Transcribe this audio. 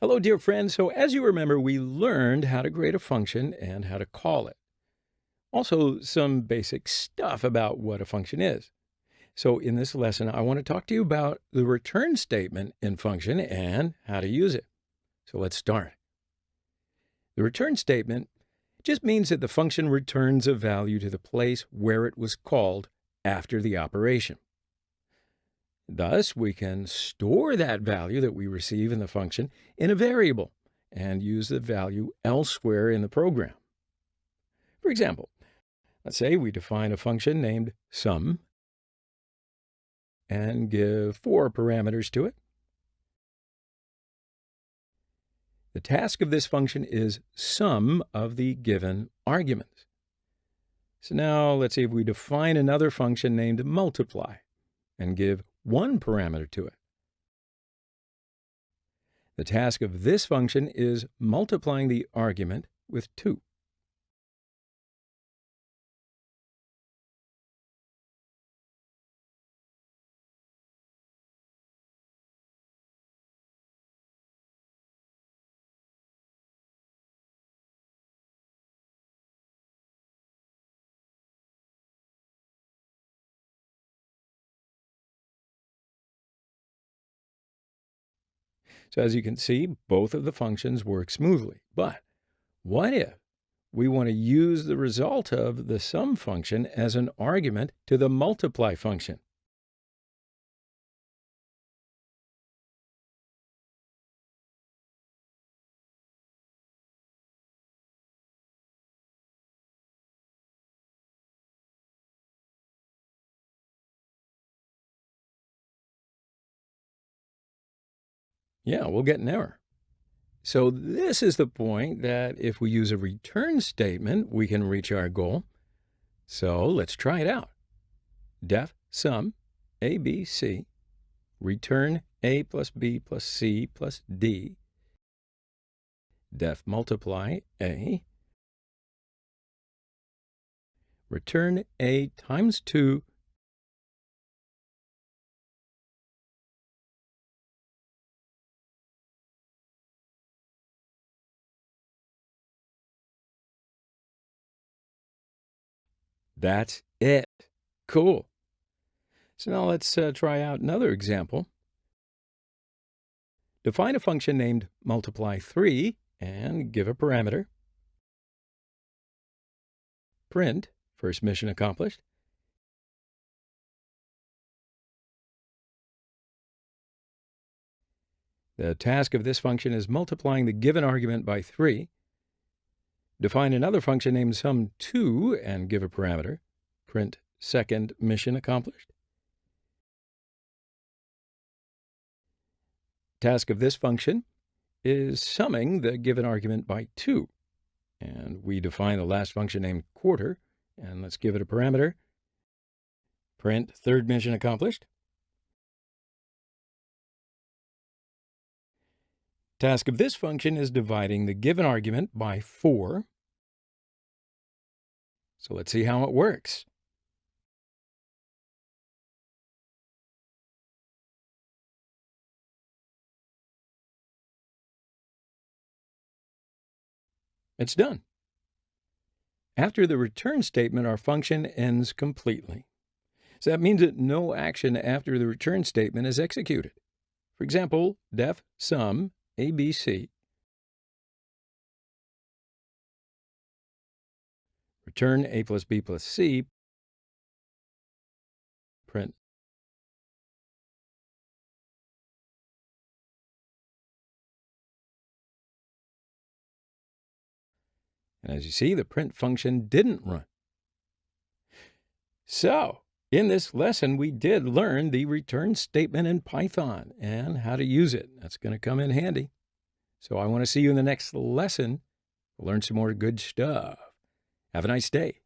Hello, dear friends. So as you remember, we learned how to create a function and how to call it. Also, some basic stuff about what a function is. So in this lesson, I want to talk to you about the return statement in function and how to use it. So let's start. The return statement just means that the function returns a value to the place where it was called after the operation. Thus, we can store that value that we receive in the function in a variable and use the value elsewhere in the program. For example, let's say we define a function named sum and give 4 parameters to it. The task of this function is sum of the given arguments. So now let's see if we define another function named multiply and give 1 parameter to it. The task of this function is multiplying the argument with 2. So as you can see, both of the functions work smoothly. But what if we want to use the result of the sum function as an argument to the multiply function? Yeah, we'll get an error. So this is the point that if we use a return statement, we can reach our goal. So let's try it out. Def sum A, B, C, return A plus B plus C plus D. Def multiply A, return A times 2 . That's it. Cool. So now let's try out another example. Define a function named multiply 3 and give a parameter. Print, first mission accomplished. The task of this function is multiplying the given argument by 3. Define another function named sum2 and give a parameter. Print second mission accomplished. Task of this function is summing the given argument by 2. And we define the last function named quarter, and let's give it a parameter. Print third mission accomplished. Task of this function is dividing the given argument by 4. So let's see how it works. It's done. After the return statement, our function ends completely. So that means that no action after the return statement is executed. For example, def sum ABC, return A plus B plus C, print. And as you see, the print function didn't run. So, in this lesson, we did learn the return statement in Python and how to use it. That's going to come in handy. So I want to see you in the next lesson. We'll learn some more good stuff. Have a nice day.